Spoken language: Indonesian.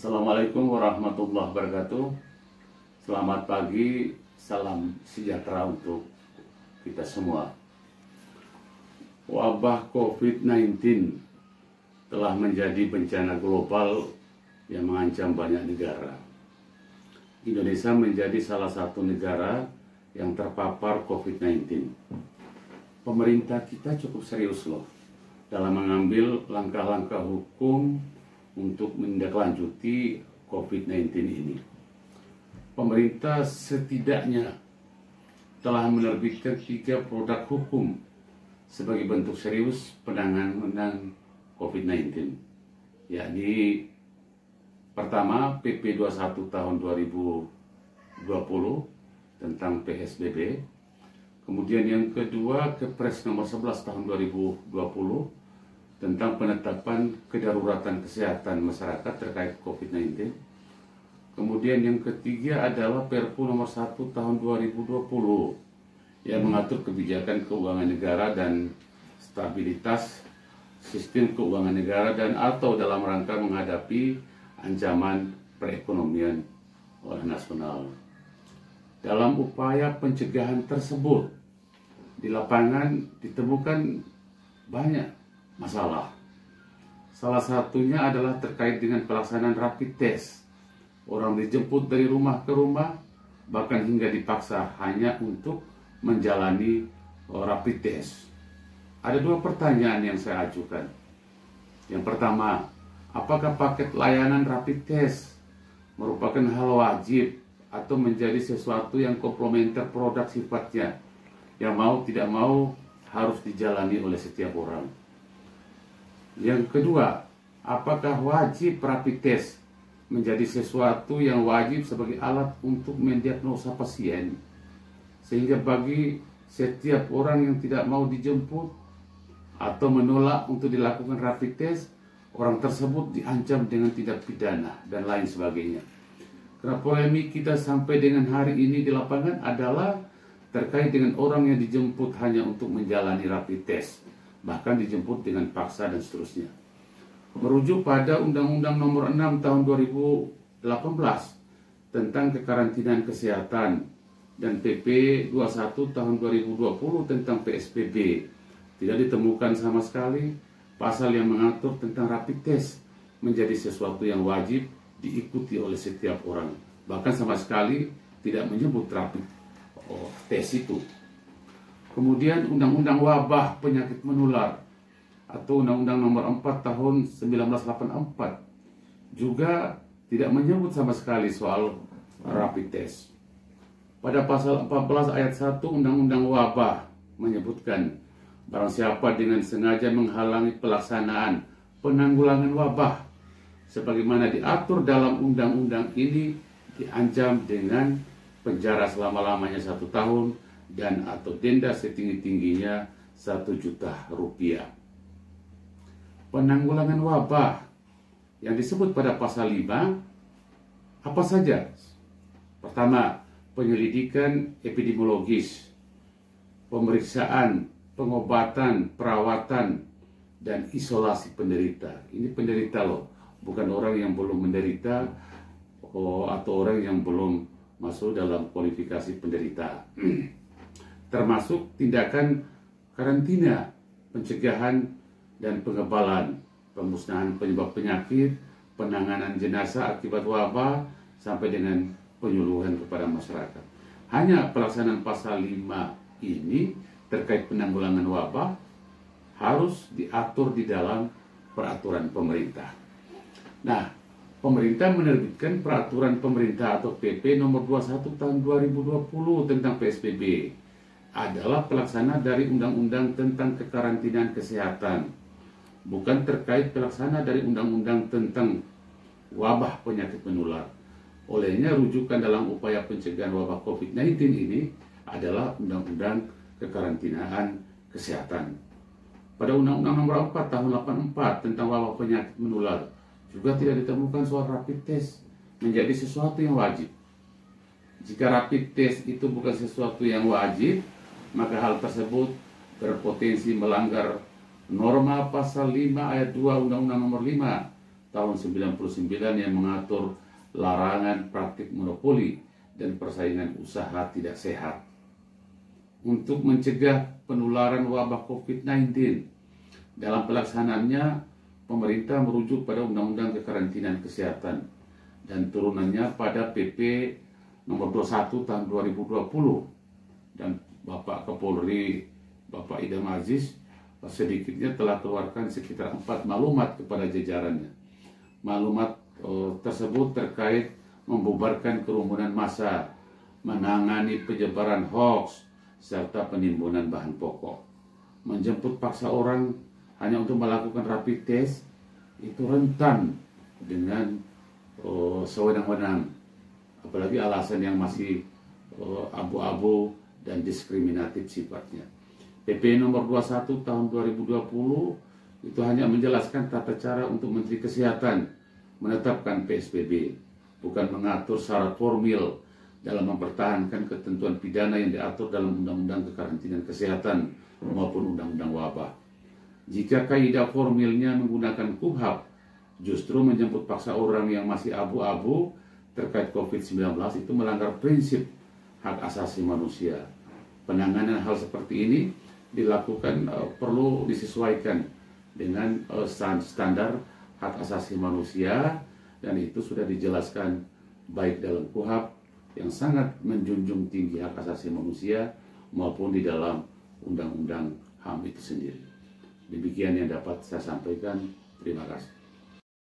Assalamualaikum warahmatullahi wabarakatuh. Selamat pagi, salam sejahtera untuk kita semua. Wabah COVID-19 telah menjadi bencana global yang mengancam banyak negara. Indonesia menjadi salah satu negara yang terpapar COVID-19. Pemerintah kita cukup serius loh dalam mengambil langkah-langkah hukum untuk menindaklanjuti COVID-19 ini. Pemerintah setidaknya telah menerbitkan 3 produk hukum sebagai bentuk serius penanganan COVID-19, yakni pertama PP 21 tahun 2020 tentang PSBB, kemudian yang kedua Kepres nomor 11 tahun 2020 tentang penetapan kedaruratan kesehatan masyarakat terkait COVID-19. Kemudian yang ketiga adalah Perpu nomor 1 tahun 2020 yang mengatur kebijakan keuangan negara dan stabilitas sistem keuangan negara dan atau dalam rangka menghadapi ancaman perekonomian nasional. Dalam upaya pencegahan tersebut, di lapangan ditemukan banyak masalah. Salah satunya adalah terkait dengan pelaksanaan rapid test. Orang dijemput dari rumah ke rumah, bahkan hingga dipaksa hanya untuk menjalani rapid test. Ada 2 pertanyaan yang saya ajukan. Yang pertama, apakah paket layanan rapid test merupakan hal wajib atau menjadi sesuatu yang komplementer produk sifatnya, yang mau tidak mau harus dijalani oleh setiap orang? Yang kedua, apakah wajib rapid test menjadi sesuatu yang wajib sebagai alat untuk mendiagnosa pasien, sehingga bagi setiap orang yang tidak mau dijemput atau menolak untuk dilakukan rapid test, orang tersebut diancam dengan tindak pidana dan lain sebagainya. Karena polemik kita sampai dengan hari ini di lapangan adalah terkait dengan orang yang dijemput hanya untuk menjalani rapid test, bahkan dijemput dengan paksa dan seterusnya. Merujuk pada Undang-Undang Nomor 6 Tahun 2018 tentang kekarantinaan kesehatan dan PP 21 Tahun 2020 tentang PSBB, tidak ditemukan sama sekali pasal yang mengatur tentang rapid test menjadi sesuatu yang wajib diikuti oleh setiap orang. Bahkan sama sekali tidak menyebut rapid test itu. Kemudian Undang-Undang Wabah Penyakit Menular atau Undang-Undang Nomor 4 Tahun 1984 juga tidak menyebut sama sekali soal rapid test. Pada pasal 14 ayat 1 Undang-Undang Wabah menyebutkan barang siapa dengan sengaja menghalangi pelaksanaan penanggulangan wabah sebagaimana diatur dalam undang-undang ini diancam dengan penjara selama-lamanya 1 tahun dan atau denda setinggi-tingginya 1 juta rupiah. Penanggulangan wabah yang disebut pada pasal 5 apa saja? Pertama, penyelidikan epidemiologis, pemeriksaan, pengobatan, perawatan, dan isolasi penderita. Ini penderita loh, bukan orang yang belum menderita atau orang yang belum masuk dalam kualifikasi penderita. Termasuk tindakan karantina, pencegahan dan pengebalan, pemusnahan penyebab penyakit, penanganan jenazah akibat wabah, sampai dengan penyuluhan kepada masyarakat. Hanya pelaksanaan pasal 5 ini terkait penanggulangan wabah harus diatur di dalam peraturan pemerintah. Nah, pemerintah menerbitkan peraturan pemerintah atau PP nomor 21 tahun 2020 tentang PSBB adalah pelaksana dari undang-undang tentang kekarantinaan kesehatan, bukan terkait pelaksana dari undang-undang tentang wabah penyakit menular. Olehnya rujukan dalam upaya pencegahan wabah COVID-19 ini adalah undang-undang kekarantinaan kesehatan. Pada Undang-Undang Nomor 4 Tahun 84 tentang wabah penyakit menular juga tidak ditemukan soal rapid test menjadi sesuatu yang wajib. Jika rapid test itu bukan sesuatu yang wajib, maka hal tersebut berpotensi melanggar norma pasal 5 ayat 2 Undang-Undang Nomor 5 tahun 99 yang mengatur larangan praktik monopoli dan persaingan usaha tidak sehat. Untuk mencegah penularan wabah COVID-19, dalam pelaksanaannya pemerintah merujuk pada Undang-Undang Kekarantinaan Kesehatan dan turunannya pada PP nomor 21 tahun 2020, dan Bapak Kapolri Bapak Idham Aziz sedikitnya telah keluarkan sekitar 4 maklumat kepada jajarannya. Maklumat tersebut terkait membubarkan kerumunan massa, menangani penyebaran hoax, serta penimbunan bahan pokok. Menjemput paksa orang hanya untuk melakukan rapid test itu rentan dengan sewenang-wenang, apalagi alasan yang masih abu-abu dan diskriminatif sifatnya. PP nomor 21 tahun 2020 itu hanya menjelaskan tata cara untuk Menteri Kesehatan menetapkan PSBB, bukan mengatur syarat formil dalam mempertahankan ketentuan pidana yang diatur dalam Undang-Undang Kekarantinaan Kesehatan maupun Undang-Undang Wabah. Jika kaidah formilnya menggunakan KUHP, justru menjemput paksa orang yang masih abu-abu terkait COVID-19 itu melanggar prinsip hak asasi manusia. Penanganan hal seperti ini dilakukan perlu disesuaikan dengan standar hak asasi manusia, dan itu sudah dijelaskan baik dalam KUHP yang sangat menjunjung tinggi hak asasi manusia maupun di dalam Undang-Undang HAM itu sendiri. Demikian yang dapat saya sampaikan. Terima kasih.